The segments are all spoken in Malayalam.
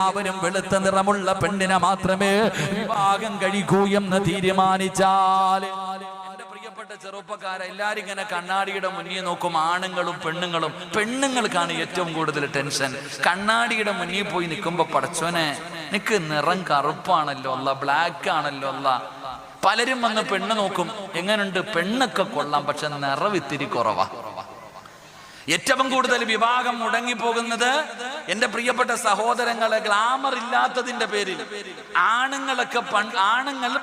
എല്ലാവരും വെളുത്ത നിറമുള്ള പെണ്ണിനെ മാത്രമേ വിവാഹം കഴിക്കൂ എന്ന് തീരുമാനിച്ചാൽ, എന്റെ പ്രിയപ്പെട്ട ചെറുപ്പക്കാരെ, എല്ലാരും ഇങ്ങനെ കണ്ണാടിയുടെ മുന്നിൽ നോക്കും. ആണുങ്ങളും പെണ്ണുങ്ങളും. പെണ്ണുങ്ങൾക്കാണ് ഏറ്റവും കൂടുതൽ ടെൻഷൻ. കണ്ണാടിയുടെ മുന്നിൽ പോയി നിൽക്കുമ്പോ, പടച്ചോനെ നിനക്ക് നിറം കറുപ്പാണല്ലോ അല്ല, ബ്ലാക്ക് ആണല്ലോ അല്ല. പലരും വന്ന് പെണ്ണ് നോക്കും, എങ്ങനെയുണ്ട്, പെണ്ണൊക്കെ കൊള്ളാം, പക്ഷെ നിറം ഇത്തിരി കുറവാ. ഏറ്റവും കൂടുതൽ വിവാഹം മുടങ്ങിപ്പോകുന്നത് എന്റെ പ്രിയപ്പെട്ട സഹോദരങ്ങളെ, ഗ്ലാമർ ഇല്ലാത്തതിന്റെ പേരിൽ. ആണുങ്ങൾ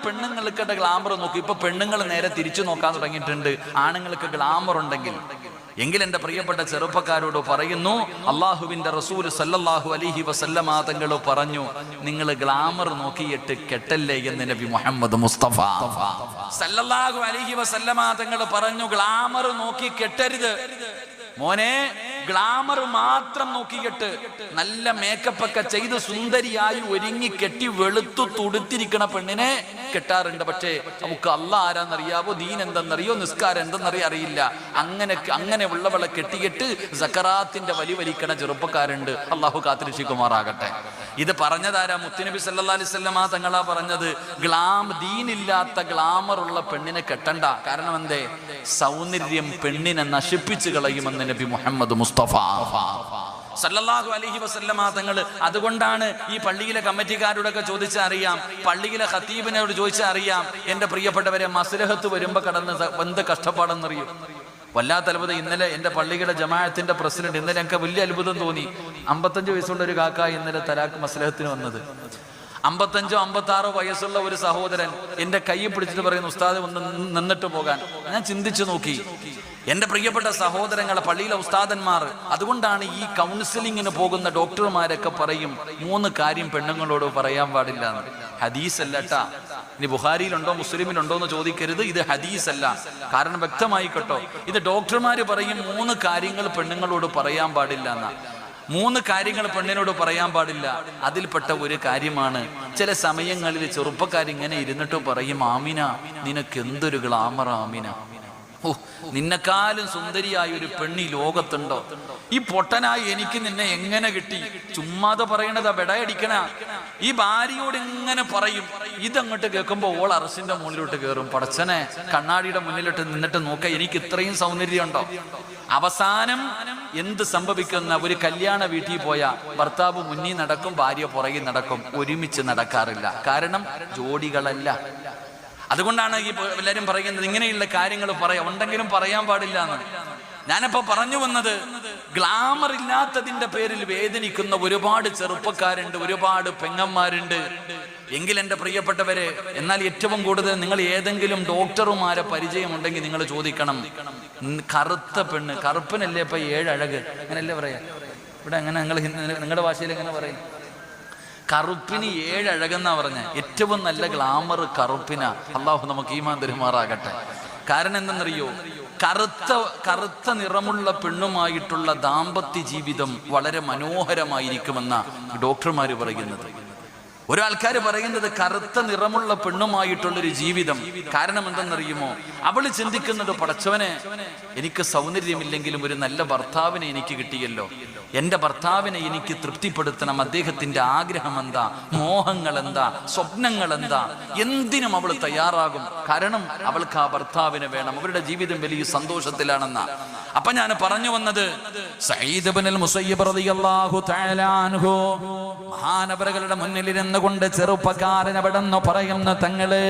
പെണ്ണുങ്ങൾക്ക് ഗ്ലാമർ നോക്കും. ഇപ്പൊ പെണ്ണുങ്ങൾ നേരെ തിരിച്ചു നോക്കാൻ തുടങ്ങിയിട്ടുണ്ട്. ആണുങ്ങൾക്ക് ഗ്ലാമർ ഉണ്ടെങ്കിൽ എങ്കിൽ എന്റെ പ്രിയപ്പെട്ട ചെറുപ്പക്കാരോട് പറയുന്നു, അള്ളാഹുവിന്റെ റസൂൽ സല്ലല്ലാഹു അലൈഹി വസല്ലമ തങ്ങൾ പറഞ്ഞു, നിങ്ങൾ ഗ്ലാമർ നോക്കിയിട്ട് കെട്ടല്ലേ എന്ന് നബി മുഹമ്മദ് മുസ്തഫ സല്ലല്ലാഹു അലൈഹി വസല്ലമ തങ്ങൾ പറഞ്ഞു, ഗ്ലാമർ നോക്കി കെട്ടരുത് മോനെ. ഗ്ലാമർ മാത്രം നോക്കിയിട്ട് നല്ല മേക്കപ്പ് ഒക്കെ ചെയ്ത് സുന്ദരിയായി ഒരുങ്ങി കെട്ടി വെളുത്തു തുടുത്തിരിക്കണ പെണ്ണിനെ കെട്ടാറുണ്ട്. പക്ഷേ നമുക്ക് അള്ളാഹ് ആരാന്നറിയാവോ, ദീൻ എന്തെന്നറിയോ, നിസ്കാരം എന്തെന്നറിയോ അറിയില്ല. അങ്ങനെ ഉള്ളവളെ കെട്ടിയിട്ട് സക്കറാത്തിന്റെ വലിക്കണ ചെറുപ്പക്കാരുണ്ട്. അള്ളാഹു കാത്തിരക്ഷിക്കുമാറാകട്ടെ. ഇത് പറഞ്ഞതാരാ? മുത്തുനബി സല്ലല്ലാഹു അലൈഹി വസല്ലമ തങ്ങളാ പറഞ്ഞത്. ദീനില്ലാത്ത ഗ്ലാമർ ഉള്ള പെണ്ണിനെ കെട്ടണ്ട. കാരണം എന്തേ? സൗന്ദര്യം പെണ്ണിനെ നശിപ്പിച്ചു കളയുമെന്ന് നബി മുഹമ്മദ് മുസ്തഫ സല്ലല്ലാഹു അലൈഹി വസല്ലമ തങ്ങൾ. അതുകൊണ്ടാണ് ഈ പള്ളിയിലെ കമ്മിറ്റിക്കാരോടൊക്കെ ചോദിച്ചാൽ അറിയാം, പള്ളിയിലെ ഖത്തീബിനോട് ചോദിച്ചാൽ അറിയാം, എന്റെ പ്രിയപ്പെട്ടവരെ, മസ്ലഹത്ത് വരുമ്പോ കടന്ന് എന്ത് കഷ്ടപ്പാടെന്നറിയും. വല്ലാത്ത അത്ഭുതം. ഇന്നലെ എന്റെ പള്ളിയുടെ ജമാഅത്തിന്റെ പ്രസിഡന്റ്, ഇന്നലെ എനിക്ക് വലിയ അത്ഭുതം തോന്നി. 55 വയസ്സുള്ള ഒരു കാക്ക ഇന്നലെ തലാക്ക് മസ്ലഹത്തിന് വന്നത്. 55 56 വയസ്സുള്ള ഒരു സഹോദരൻ എന്റെ കൈ പിടിച്ചിട്ട് പറയുന്നു, ഉസ്താദ് ഒന്ന് നിന്നിട്ട് പോകാൻ. ഞാൻ ചിന്തിച്ചു നോക്കി, എന്റെ പ്രിയപ്പെട്ട സഹോദരങ്ങളെ, പള്ളിയിലെ ഉസ്താദന്മാർ. അതുകൊണ്ടാണ് ഈ കൗൺസിലിങ്ങിന് പോകുന്ന ഡോക്ടർമാരൊക്കെ പറയും, 3 കാര്യം പെണ്ണുങ്ങളോട് പറയാൻ പാടില്ല എന്ന്. ഹദീസ് അല്ല ട്ടാ. ഇനി ബുഖാരിയിലുണ്ടോ മുസ്ലിമിലുണ്ടോ എന്ന് ചോദിക്കരുത്. ഇത് ഹദീസ് അല്ല. കാരണം വ്യക്തമായി കേട്ടോ, ഇത് ഡോക്ടർമാര് പറയും 3 കാര്യങ്ങൾ പെണ്ണുങ്ങളോട് പറയാൻ പാടില്ല എന്നാ. 3 കാര്യങ്ങൾ പെണ്ണിനോട് പറയാൻ പാടില്ല. അതിൽപ്പെട്ട ഒരു കാര്യമാണ്, ചില സമയങ്ങളിൽ ചെറുപ്പക്കാരിങ്ങനെ ഇരുന്നിട്ട് പറയും, ആമിന നിനക്ക് എന്തൊരു ഗ്ലാമർ ആമിന, ഓ നിന്നെക്കാളും സുന്ദരിയായ ഒരു പെണ്ണി ലോകത്തുണ്ടോ, ഈ പൊട്ടനായി എനിക്ക് നിന്നെ എങ്ങനെ കിട്ടി. ചുമ്മാതെ പറയണതാ, ബെടയടിക്കണ. ഈ ഭാര്യയോട് ഇങ്ങനെ പറയും. ഇതങ്ങോട്ട് കേൾക്കുമ്പോ ഓൾ അറസിന്റെ മുകളിലോട്ട് കയറും. പടച്ചനെ, കണ്ണാടിയുടെ മുന്നിലോട്ട് നിന്നിട്ട് നോക്ക, എനിക്ക് ഇത്രയും സൗന്ദര്യം ഉണ്ടോ. അവസാനം എന്ത് സംഭവിക്കുന്ന, ഒരു കല്യാണ വീട്ടിൽ പോയ ഭർത്താവ് മുന്നിൽ നടക്കും, ഭാര്യ പുറകിൽ നടക്കും, ഒരുമിച്ച് നടക്കാറില്ല. കാരണം ജോഡികളല്ല. അതുകൊണ്ടാണ് ഈ എല്ലാവരും പറയുന്നത്, ഇങ്ങനെയുള്ള കാര്യങ്ങൾ ഉണ്ടെങ്കിലും പറയാൻ പാടില്ല എന്ന്. ഞാനിപ്പോ പറഞ്ഞു വന്നത്, ഗ്ലാമർ ഇല്ലാത്തതിന്റെ പേരിൽ വേദനിക്കുന്ന ഒരുപാട് ചെറുപ്പക്കാരുണ്ട്, ഒരുപാട് പെങ്ങന്മാരുണ്ട്. എങ്കിൽ എന്റെ പ്രിയപ്പെട്ടവരെ, എന്നാൽ ഏറ്റവും കൂടുതൽ നിങ്ങൾ ഏതെങ്കിലും ഡോക്ടർമാരെ പരിചയമുണ്ടെങ്കിൽ നിങ്ങൾ ചോദിക്കണം, കറുത്ത പെണ്ണ്, കറുപ്പിനല്ലേ ഇപ്പൊ 7 അഴക്, അങ്ങനല്ലേ പറയാ ഇവിടെ? അങ്ങനെ നിങ്ങളുടെ ഭാഷയിൽ എങ്ങനെ പറയും? കറുപ്പിന് 7 അഴകെന്നാ പറഞ്ഞ. ഏറ്റവും നല്ല ഗ്ലാമർ കറുപ്പിനാ. അള്ളാഹു നമുക്ക് ഈമാൻ തരുമാറാകട്ടെ. കാരണം എന്തെന്നറിയോ, കറുത്ത നിറമുള്ള പെണ്ണുമായിട്ടുള്ള ദാമ്പത്യ ജീവിതം വളരെ മനോഹരമായിരിക്കുമെന്ന ഡോക്ടർമാര് പറയുന്നത്. ഒരാൾക്കാർ പറയുന്നത് കറുത്ത നിറമുള്ള പെണ്ണുമായിട്ടുള്ളൊരു ജീവിതം. കാരണം എന്തെന്നറിയുമോ, അവള് ചിന്തിക്കുന്നത്, പടച്ചവനെ എനിക്ക് സൗന്ദര്യമില്ലെങ്കിലും ഒരു നല്ല ഭർത്താവിനെ എനിക്ക് കിട്ടിയല്ലോ, എൻ്റെ ഭർത്താവിനെ എനിക്ക് തൃപ്തിപ്പെടുത്തണം. അദ്ദേഹത്തിന്റെ ആഗ്രഹം എന്താ, മോഹങ്ങൾ എന്താ, സ്വപ്നങ്ങൾ എന്താ, എന്തിനും അവൾ തയ്യാറാകും. കാരണം അവൾക്ക് ആ ഭർത്താവിനെ വേണം. അവരുടെ ജീവിതം വലിയ സന്തോഷത്തിലാണെന്ന. അപ്പൊ ഞാൻ പറഞ്ഞു വന്നത്, സഈദ് ഇബ്നുൽ മുസയ്യിബ് റളിയല്ലാഹു തആല അൻഹു മഹാനവറുകളുടെ മുന്നിലിരുന്ന് കൊണ്ട് ചെറുപ്പക്കാരൻ അവിടെ നിന്ന് പറയുന്നു, തങ്ങളെ,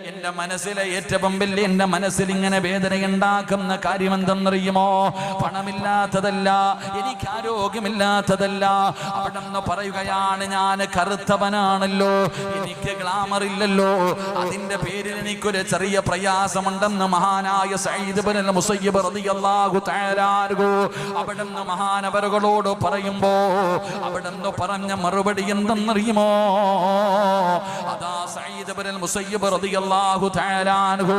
എന്റെ മനസ്സിലെ ഏറ്റവും വലിയ, എന്റെ മനസ്സിൽ ഇങ്ങനെ വേദനയുണ്ടാക്കുന്ന കാര്യം എന്തെന്നറിയുമോ? പണമില്ലാത്തതല്ല, എനിക്ക് ആരോഗ്യമില്ലാത്തതല്ല. അവിടെ നിന്ന് പറയുകയാണ്, ഞാൻ കറുത്തവനാണല്ലോ, എനിക്ക് ഗ്ലാമർ ഇല്ലല്ലോ, അതിന്റെ പേരിൽ എനിക്കൊരു ചെറിയ പ്രയാസമുണ്ടെന്ന് മഹാനായ സഈദ് ഇബ്നുൽ മുസയ്യിബ് റളിയല്ലാഹു തആല അൻഹു അവിടെ നിന്ന് മഹാനവറുകളോട് പറയുമ്പോ, അവിടെ നിന്ന് പറഞ്ഞ മറുപടി എന്തെന്നറിയുമോ? അതാ സഈദ് ഇബ്നുൽ മുസയ്യിബ് റളിയല്ലാഹു തആല അൻഹു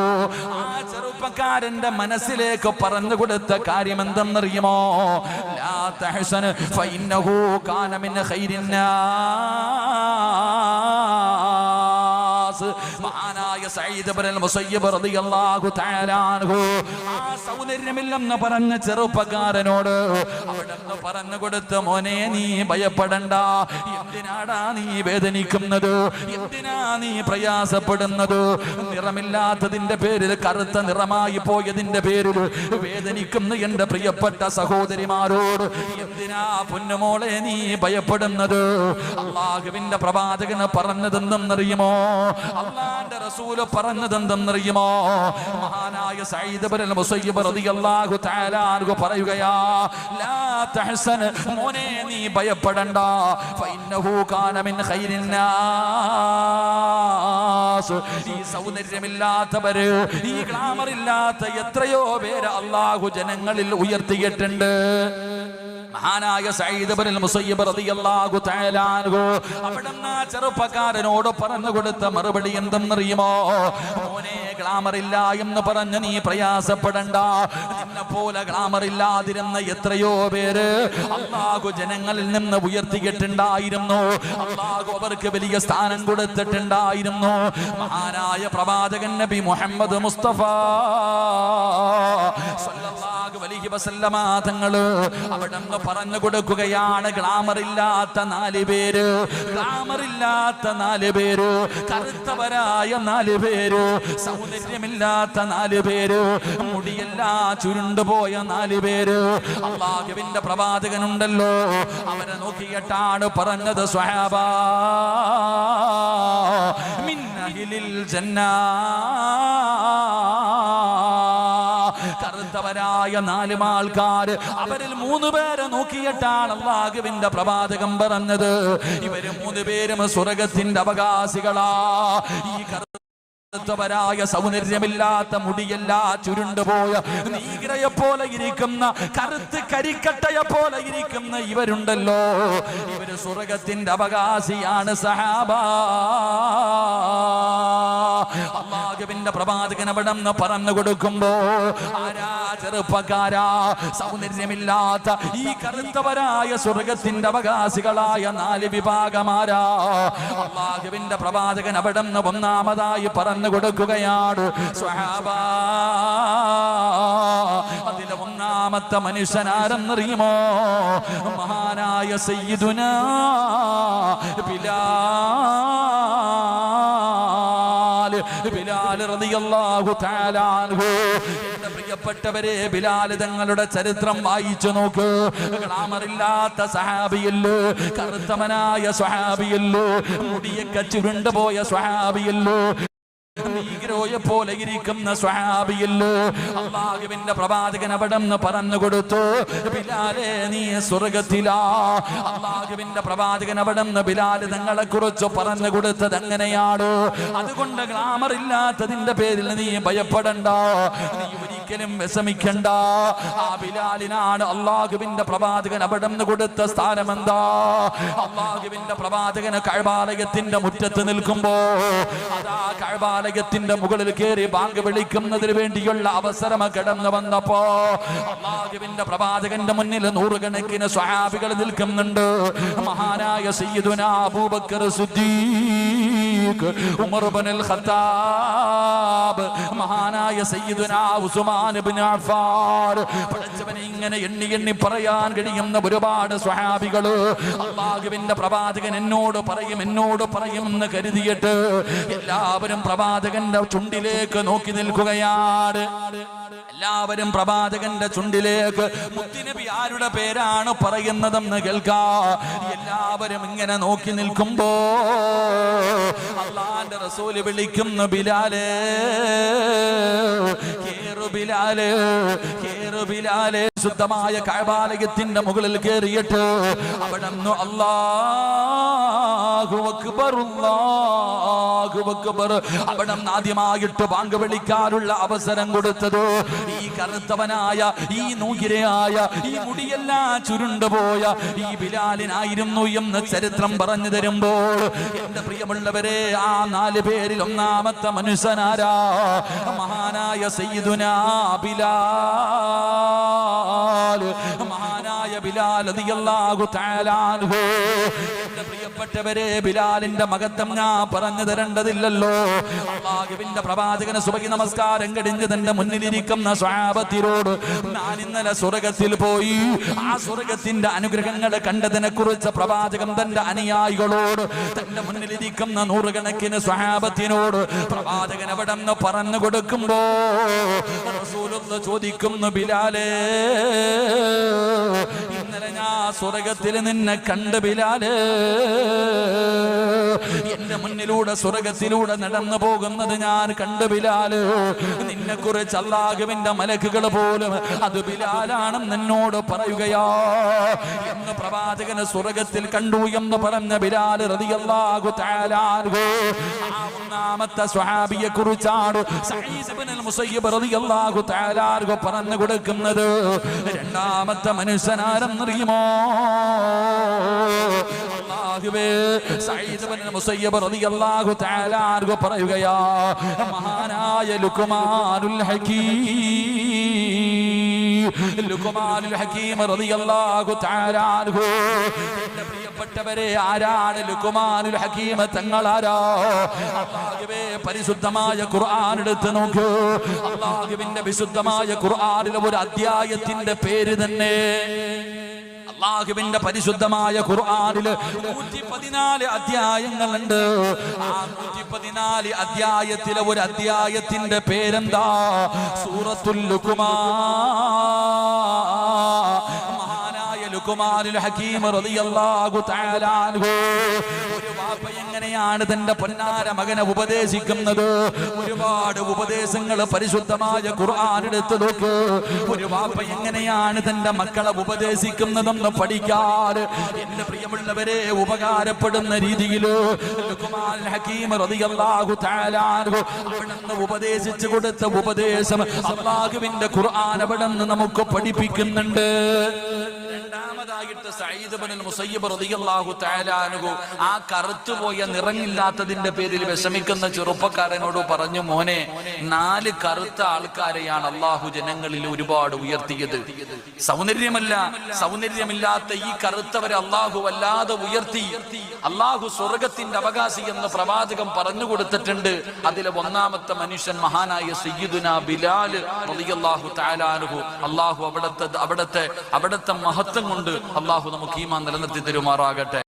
ആ ചെറുപ്പക്കാരന്റെ മനസ്സിലേക്ക് പറഞ്ഞു കൊടുത്ത കാര്യം എന്തെന്നറിയുമോ? ലാ തഹ്സൻ ഫഇന്നഹു കാന മിൻ ഖൈരിൻ നാസ്. മഹാനായ സഈദ് ഇബ്നുൽ മുസയ്യിബ് റളിയല്ലാഹു തആല അൻഹു ആ സൗന്ദര്യമില്ലെന്ന് പറഞ്ഞ ചെറുപ്പക്കാരനോട് അവിടുന്ന് പറഞ്ഞു കൊടുത്ത, മോനെ നീ ഭയപ്പെടണ്ട, എന്തിനാടാ നീ വേദനിക്കുന്നത്, എന്തിനാ നീ പ്രയാസപ്പെടുന്നത്? നിറമില്ലാത്തതിന്റെ പേരിൽ, കറുത്ത നിറമായി പോയതിന്റെ പേരിൽ വേദനിക്കുന്ന എന്റെ പ്രിയപ്പെട്ട സഹോദരിമാരോട് എന്തിനാ പൊന്നുമോളെ നീ ഭയപ്പെടുന്നത്? അല്ലാഹുവിന്റെ പ്രവാചകന് പറഞ്ഞതെന്തെന്നറിയുമോ? അല്ലാഹുവിന്റെ റസൂൽ പറഞ്ഞതെന്തെന്നറിയുമോ? മഹാനായ സഈദ് ഇബ്നുൽ മുസയ്യിബ് റളിയല്ലാഹു തആല അൻഹു പറയുകയാ, ലാ തഹ്സൻ, മോനെ നീ ഭയപ്പെടണ്ട, ഫഇന്നഹു കാന മിൻ ഖൈരിൻ നാസ്. ഈ സൗന്ദര്യമില്ലാത്തവര്, ഈ ഗ്ലാമർ ഇല്ലാത്ത എത്രയോ പേര് അല്ലാഹു ജനങ്ങളിൽ ഉയർത്തിയിട്ടുണ്ട്. മഹാനായ സഈദ് ഇബ്നുൽ മുസയ്യിബ് റളിയല്ലാഹു തആല അൻഹു അവിടുന്ന് ചെറുപ്പക്കാരനോട് പറഞ്ഞു കൊടുത്ത മറുപടി എന്തെന്നറിയുമോ? മോനെ, ഗ്ലാമർ ഇല്ല എന്ന് പറഞ്ഞ് നീ പ്രയാസപ്പെടണ്ട. നിന്നെ പോലെ ഗ്ലാമർ ഇല്ലാതിരുന്ന എത്രയോ പേര് അല്ലാഹു ജനങ്ങളിൽ നിന്ന് ഉയർത്തിയിട്ടുണ്ടായിരുന്നു. അല്ലാഹു അവർക്ക് വലിയ സ്ഥാനം കൊടുത്തിട്ടുണ്ടായിരുന്നു. മഹാനായ പ്രവാചകൻ നബി മുഹമ്മദ് മുസ്തഫ സല്ലല്ലാഹു അലൈഹി വസല്ലമ തങ്ങള് അവിടുന്ന് പറഞ്ഞു കൊടുക്കുകയാണ്, ഗ്ലാമറില്ലാത്ത 4 പേര്, ഗ്ലാമറില്ലാത്ത 4 പേര്, കറുത്തവരായ 4 പേര്, സൗന്ദര്യമില്ലാത്ത 4 പേര്, മുടിയെല്ലാം ചുരുണ്ടുപോയ 4 പേര്. അല്ലാഹുവിന്റെ പ്രവാചകനുണ്ടല്ലോ, അവരെ നോക്കിയിട്ടാണ് പറഞ്ഞത്, സ്വഹാബാ മിൻ അഹ്ലിൽ ജന്നാ. കറുത്തവരായ 4 ആൾക്കാർ, അവരിൽ 3 പേരെ നോക്കിയിട്ടാണ് അല്ലാഹുവിന്റെ പ്രവാചകൻ പറഞ്ഞത്, ഇവര് 3 പേരും സ്വർഗ്ഗത്തിന്റെ അവകാശികളാ. ഈ കറുത്തവരായ, സൗന്ദര്യമില്ലാത്ത, മുടിയെല്ലാം ചുരുണ്ടുപോയ, നീഗ്രയെ പോലെ ഇരിക്കുന്ന, കറുത്ത് കരിക്കട്ടയെ പോലെ ഇരിക്കുന്ന ഇവരുണ്ടല്ലോ, ഇവര് സ്വർഗ്ഗത്തിന്റെ അവകാശിയാണ് സഹാബാ. അല്ലാഹുവിന്റെ പ്രവാചകൻ അവിടെ നിന്ന് പറഞ്ഞു കൊടുക്കുമ്പോ, ആരാ ചെറുപ്പക്കാരാ, സൗന്ദര്യമില്ലാത്ത ഈ കറുത്തവരായ സ്വർഗ്ഗത്തിന്റെ അവകാശികളായ 4 വിഭാഗമാരാ? അല്ലാഹുവിന്റെ പ്രവാചകൻ അവിടെ നിന്ന് ഒന്നാമതായി പറഞ്ഞു കൊടുക്കുകയാണ്, സ്വഹാബാ, അതിലെ ഒന്നാമത്തെ മനുഷ്യനാരെന്നറിയുമോ? മഹാനായ സയ്യിദുനാ ബിലാൽ റളിയല്ലാഹു തആല അൻഹു. എന്റെ പ്രിയപ്പെട്ടവരെ, ബിലാൽ തങ്ങളുടെ ചരിത്രം വായിച്ചു നോക്ക്. ഗ്ലാമറില്ലാത്ത സഹാബിയല്ലോ, കറുത്തവനായ സ്വഹാബിയല്ലോ, മുടിയൊക്കെ ചുരുണ്ടുപോയ സ്വഹാബിയല്ലോ, നീഗ്രോയെ പോലെ ഇരിക്കുന്ന സ്വഹാബിയല്ലോ. അല്ലാഹുവിന്റെ പ്രവാചകൻ അവിടെ നിന്ന് പറഞ്ഞു കൊടുത്തു, ബിലാലേ നീ സ്വർഗ്ഗത്തിലാ. അല്ലാഹുവിന്റെ പ്രവാചകൻ അവിടെ നിന്ന് ബിലാൽ തങ്ങളെ കുറിച്ച് പറഞ്ഞു കൊടുത്തത് എങ്ങനെയാണ്? അതുകൊണ്ട് ഗ്ലാമർ ഇല്ലാത്തതിന്റെ പേരിൽ നീ ഭയപ്പെടണ്ട, നീ ഒരിക്കലും വിഷമിക്കണ്ട. ആ ബിലാലിനാണ് അല്ലാഹുവിന്റെ പ്രവാചകൻ അവിടെ നിന്ന് കൊടുത്ത സ്ഥാനം എന്താ? അല്ലാഹുവിന്റെ പ്രവാചകന് കഅബാലയത്തിന്റെ മുറ്റത്ത് നിൽക്കുമ്പോ, അതാ കഅബാലയത്തിന്റെ മുകളിൽ കയറി ബാങ്ക് വിളിക്കുന്നതിന് വേണ്ടിയുള്ള അവസരം കടന്നു വന്നപ്പോ, അല്ലാഹുവിന്റെ പ്രവാചകന്റെ മുന്നിൽ 100 കണക്കിന് സ്വഹാബികൾ നിൽക്കുന്നുണ്ട്. മഹാനായ സയ്യിദുനാ അബൂബക്കർ സിദ്ദീഖ്, ഉമർ ഇബ്നുൽ ഖത്താബ്, മഹാനായ സയ്യിദുനാ ഉസ്മാൻ ഇബ്നു അഫ്ഫാൻ, പഠിച്ചവനെ ഇങ്ങനെ എണ്ണി എണ്ണി പറയാൻ കഴിയുന്ന ഒരുപാട് സ്വഹാബികൾ. അല്ലാഹുവിന്റെ പ്രവാചകൻ എന്നോട് പറയും എന്ന് കരുതിയിട്ട് എല്ലാവരും പ്രവാചകന്റെ ചുണ്ടിലേക്ക് നോക്കി നിൽക്കുകയാണ്. എല്ലാവരും പ്രവാചകന്റെ ചുണ്ടിലേക്ക്, മുത്തുനബി ആരുടെ പേരാണ് പറയുന്നതെന്ന് കേൾക്കാ. എല്ലാവരും ഇങ്ങനെ നോക്കി നിൽക്കുമ്പോ അല്ലാഹുവിന്റെ റസൂല് വിളിക്കുന്നു, ബിലാലേ, കേറു ബിലാലേ, കേറു ബിലാലേ. ശുദ്ധമായ കഅബാലയത്തിന്റെ മുകളിൽ കയറിയിട്ട് അവിടുന്ന് അല്ലാഹു അക്ബർ, അല്ലാഹു അക്ബർ, അവിടുന്ന് ആദ്യമായിട്ട് ബാങ്ക് വിളിക്കാനുള്ള അവസരം കൊടുത്തത് ഈ കറുത്തവനായ, ഈ നൂകിരയായ, ഈ മുടിയെല്ലാം ചുരുണ്ടുപോയ ഈ ബിലാലിനായിരുന്നു എന്ന് ചരിത്രം പറഞ്ഞു തരുമ്പോൾ, എന്റെ പ്രിയമുള്ളവരെ, ആ 4 പേരിൽ ഒന്നാമത്തെ മനുഷ്യനാരാ? മഹാനായ സയ്യിദുനാ ബിലാൽ. മഹാനായ ബിലാൽ റളിയല്ലാഹു തആല അൻഹു. എന്റെ പ്രിയപ്പെട്ടവരെ, ബിലാലിന്റെ മഹത്വം ഞാൻ പറഞ്ഞു തരേണ്ടതില്ലല്ലോ. അല്ലാഹുവിന്റെ പ്രവാചകന് സുബഹി നമസ്കാരം കഴിഞ്ഞ് തന്റെ മുന്നിലിരിക്കുന്ന സ്വഹാബത്തിനോട് ഞാൻ ഇന്നലെ സ്വർഗ്ഗത്തിൽ പോയി, ആ സ്വർഗ്ഗത്തിന്റെ അനുഗ്രഹങ്ങൾ കണ്ടതിനെ കുറിച്ച് പ്രവാചകൻ തന്റെ അനുയായികളോട്, തന്റെ മുന്നിലിരിക്കുന്ന നൂറുകണക്കിന് സ്വഹാബത്തിനോട് പ്രവാചകൻ അവിടെ നിന്ന് പറഞ്ഞു കൊടുക്കുമ്പോ റസൂലുള്ളാഹി ചോദിക്കുന്നു, ബിലാലേ, ഇന്നലെ ഞാൻ സ്വർഗ്ഗത്തിൽ നിന്നെ കണ്ട് ബിലാലേ. എന്റെ മുന്നിലൂടെ സ്വർഗ്ഗത്തിലൂടെ നടന്നു പോകുന്നത് ഞാൻ കണ്ട് ബിലാല്. നിന്നെ കുറിച്ച് അല്ലാഹുവിന്റെ മലക്കുകൾ പോലും അത് ബിലാലാണെന്ന് എന്നോട് പറയുകയാ എന്ന് പ്രവാചകന് സ്വർഗ്ഗത്തിൽ കണ്ടു എന്ന് പറഞ്ഞ ബിലാൽ റളിയല്ലാഹു തആല അൻഹു. ആ ഒന്നാമത്തെ സ്വഹാബിയെ കുറിച്ചാണ് സഈദ് ഇബ്നുൽ മുസയ്യിബ് റളിയല്ലാഹു തആല അൻഹു പറഞ്ഞു കൊടുക്കുന്നത്. രണ്ടാമത്തെ മനുഷ്യനാരെന്നറിയുമോ? അല്ലാഹുവേ, സഈദ് ഇബ്നുൽ മുസയ്യിബ് റളിയല്ലാഹു തആല അൻഹു പറയുകയാ, മഹാനായ ലുഖ്മാനുൽ ഹകീം റളിയല്ലാഹു തആല അൻഹു. എന്റെ പ്രിയപ്പെട്ടവരെ, ആരാണ് ലുഖ്മാനുൽ ഹകീം തങ്ങളാരാ? അല്ലാഹുവേ, പരിശുദ്ധമായ ഖുർആൻ എടുത്ത് നോക്കൂ. അല്ലാഹുവിന്റെ വിശുദ്ധമായ ഖുർആനിലെ ഒരു അധ്യായത്തിന്റെ പേര് തന്നെ, അല്ലാഹുവിന്റെ പരിശുദ്ധമായ ഖുർആനിൽ 114 അധ്യായങ്ങളുണ്ട്. ആ 114 അധ്യായത്തിലെ ഒരു അധ്യായത്തിന്റെ പേരെന്താ? സൂറത്തുൽ ലുഖ്മാൻ. മഹാനായ ലുഖ്മാനുൽ ഹകീം റളിയല്ലാഹു തആല അൻഹു. ഒരു വാപ്പ എങ്ങനെയാണ് തന്റെ പൊന്നാര മകനെ ഉപദേശിക്കുന്നത്? ഒരുപാട് ഉപദേശങ്ങൾ പരിശുദ്ധമായ ഖുർആൻ എടുത്ത് നോക്ക്. ഒരു വാപ്പ എങ്ങനെയാണ് തന്റെ മക്കളെ ഉപദേശിക്കുന്നതെന്ന് പഠിക്കാൻ എന്റെ പ്രിയമുള്ളവരെ ഉപകാരപ്പെടുന്ന രീതിയിൽ ലുഖ്മാനുൽ ഹകീം റളിയല്ലാഹു തആല അൻഹു അവിടുന്ന് ഉപദേശിച്ചു കൊടുത്ത ഉപദേശം അല്ലാഹുവിന്റെ ഖുർആൻ അവിടുന്ന് നമുക്ക് പഠിപ്പിക്കുന്നുണ്ട്. രണ്ടാമതായിട്ട് സഈദ് ഇബ്നുൽ മുസയ്യിബ് റളിയല്ലാഹു തആല അൻഹു ആ കറുത്തുപോയ നിറമില്ലാത്തതിന്റെ പേരിൽ വിഷമിക്കുന്ന ചെറുപ്പക്കാരനോട് പറഞ്ഞു, മോനെ, 4 കറുത്ത ആൾക്കാരെയാണ് അല്ലാഹു ജനങ്ങളിൽ ഒരുപാട് ഉയർത്തിയത്. സൗന്ദര്യമില്ലാത്ത ഈ കറുത്തവരെ അല്ലാഹു വല്ലാതെ ഉയർത്തി. അല്ലാഹു സ്വർഗ്ഗത്തിന്റെ അവകാശി എന്ന് പ്രവാചകൻ പറഞ്ഞു കൊടുത്തിട്ടുണ്ട്. അതിലെ ഒന്നാമത്തെ മനുഷ്യൻ മഹാനായ സയ്യിദുനാ ബിലാൽ റളിയല്ലാഹു തആല അൻഹു. അല്ലാഹു അവിടുത്തെ മഹത്വം കൊണ്ട് അല്ലാഹു നമുക്ക് ഈമാൻ നിലനിർത്തി തരുമാറാകട്ടെ.